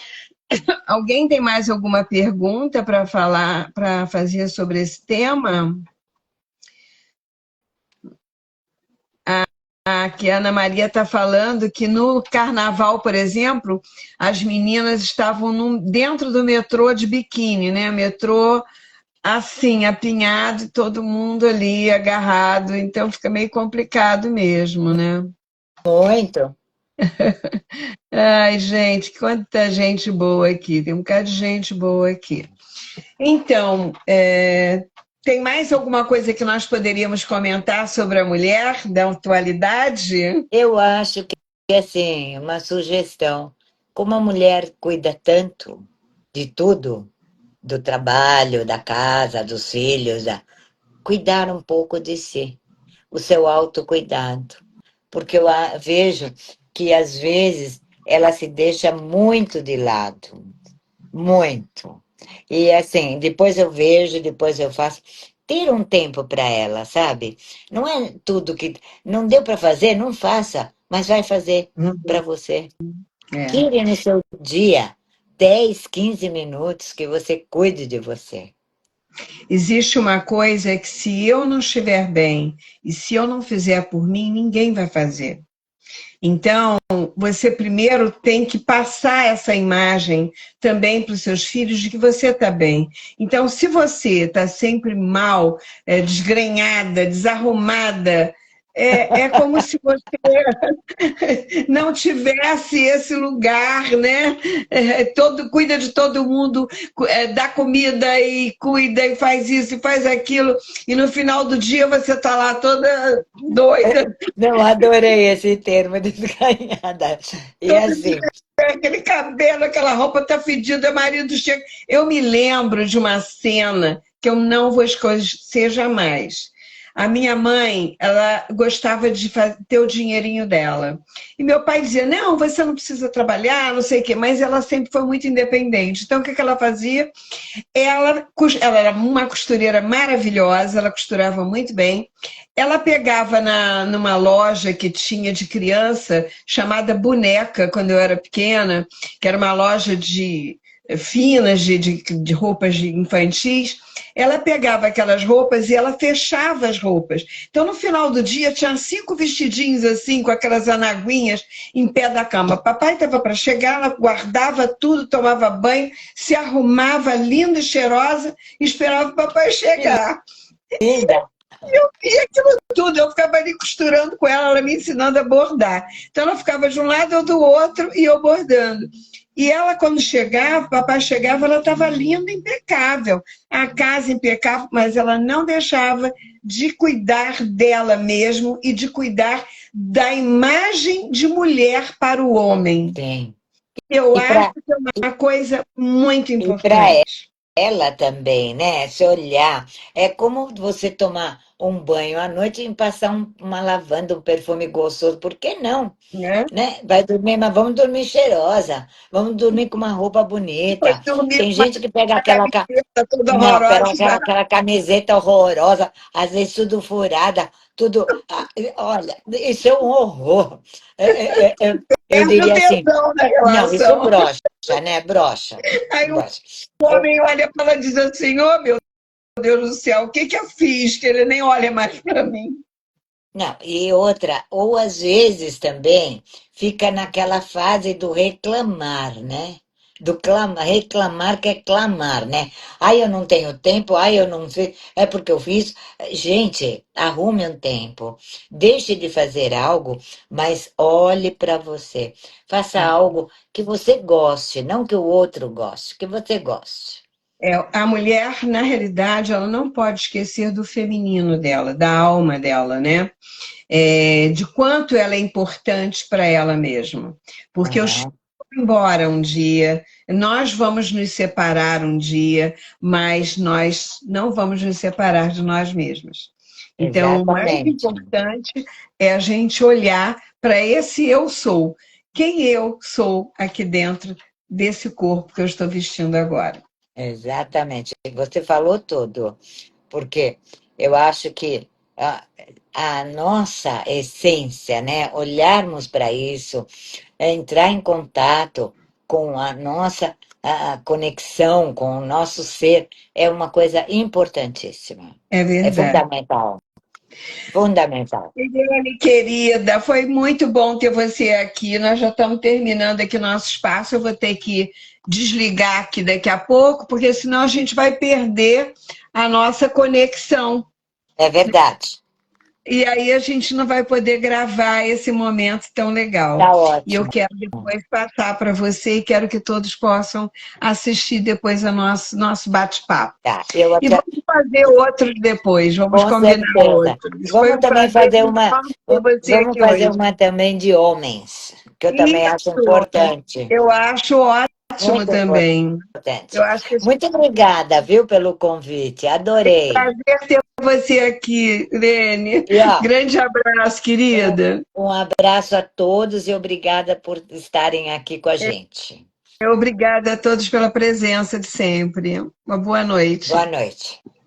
Alguém tem mais alguma pergunta para falar, para fazer sobre esse tema? Que a Ana Maria está falando que no carnaval, por exemplo, as meninas estavam dentro do metrô de biquíni, né? Metrô assim, apinhado, e todo mundo ali agarrado, então fica meio complicado mesmo, né? Muito. Ai, gente, quanta gente boa aqui, tem um bocado de gente boa aqui. Então, Tem mais alguma coisa que nós poderíamos comentar sobre a mulher da atualidade? Eu acho que, assim, uma sugestão, como a mulher cuida tanto de tudo, do trabalho, da casa, dos filhos, cuidar um pouco de si, o seu autocuidado. Porque vejo que, às vezes, ela se deixa muito de lado, muito. E, assim, depois eu vejo, depois eu faço. Tira um tempo para ela, sabe? Não é tudo que. Não deu para fazer, não faça, mas vai fazer para Uhum. você. É. Tire no seu dia 10, 15 minutos que você cuide de você. Existe uma coisa que se eu não estiver bem e se eu não fizer por mim, ninguém vai fazer. Então, você primeiro tem que passar essa imagem também para os seus filhos de que você está bem. Então, se você está sempre mal, desgrenhada, desarrumada, é como se você não tivesse esse lugar, né? Cuida de todo mundo, dá comida e cuida e faz isso e faz aquilo, e no final do dia você está lá toda doida, Não, adorei esse termo, desganhada. E toda assim, aquele cabelo, aquela roupa tá fedida, o marido chega. Eu me lembro de uma cena que eu não vou esquecer jamais. A minha mãe, ela gostava de ter o dinheirinho dela. E meu pai dizia: não, você não precisa trabalhar, não sei o quê, mas ela sempre foi muito independente. Então, o que ela fazia? Ela era uma costureira maravilhosa, ela costurava muito bem. Ela pegava numa loja que tinha de criança, chamada Boneca, quando eu era pequena, que era uma loja de finas, de roupas infantis. Ela pegava aquelas roupas e ela fechava as roupas. Então, no final do dia, tinha 5 vestidinhos assim, com aquelas anaguinhas em pé da cama. Papai estava para chegar, ela guardava tudo, tomava banho, se arrumava linda e cheirosa e esperava o papai que chegar. linda. E aquilo tudo, eu ficava ali costurando com ela, ela me ensinando a bordar. Então ela ficava de um lado ou do outro e eu bordando. E ela, quando chegava, o papai chegava, ela estava linda, impecável. A casa impecável, mas ela não deixava de cuidar dela mesmo e de cuidar da imagem de mulher para o homem. Sim. Eu E acho para que é uma coisa muito e para importante. ela também, né? Se olhar, é como você tomar um banho à noite e passar uma lavanda, um perfume gostoso. Por que não? Né? Né? Vai dormir, mas vamos dormir cheirosa, vamos dormir com uma roupa Foi bonita. dormir Tem com gente que pega uma aquela, camiseta toda não, pega horrorosa. aquela camiseta horrorosa, às vezes tudo furada, tudo. Olha, isso é um horror. Eu Perde o diria assim, tesão da não, isso relação. brocha, né? Brocha, Aí o brocha. Eu- homem olha para ela e diz assim: oh, meu Deus do céu, o que que eu fiz? Que ele nem olha mais para mim. Não, e outra, ou às vezes também fica naquela fase do reclamar, né? Do reclamar que é clamar, né? Ai, eu não tenho tempo, ai, eu não sei, é porque eu fiz. Gente, arrume um tempo, deixe de fazer algo, mas olhe para você. Faça algo que você goste, não que o outro goste, que você goste. A mulher, na realidade, ela não pode esquecer do feminino dela, da alma dela, né? De quanto ela é importante para ela mesma. Porque eu estou Aham, embora um dia, nós vamos nos separar um dia, mas nós não vamos nos separar de nós mesmos. Então, o mais exatamente. importante é a gente olhar para esse eu sou. Quem eu sou aqui dentro desse corpo que eu estou vestindo agora. Exatamente. Você falou tudo. Porque eu acho que a, a nossa essência, né, olharmos para isso, entrar em contato com a nossa conexão com o nosso ser, é uma coisa importantíssima. É É verdade. fundamental, fundamental. Eliane, querida, foi muito bom ter você aqui. Nós já estamos terminando aqui nosso espaço. Eu vou ter que desligar aqui daqui a pouco, porque senão a gente vai perder a nossa conexão. É verdade. E aí a gente não vai poder gravar esse momento tão legal. Tá E eu ótimo. quero depois passar para você e quero que todos possam assistir depois a nosso bate-papo. Tá, eu E até, vamos fazer outros depois, vamos com combinar certeza. outros. Foi Vamos um também prazer fazer enorme ter você vamos aqui fazer hoje. uma também de homens, que eu também acho Isso, importante. eu acho ótimo Muito também. Eu importante. acho que é Muito obrigada, viu, pelo convite. um Adorei. prazer ter você aqui, Lene. E ó, Grande abraço, um, querida. um abraço a todos e obrigada por estarem aqui com a gente. Obrigada a todos pela presença de sempre. Uma boa Boa noite. noite.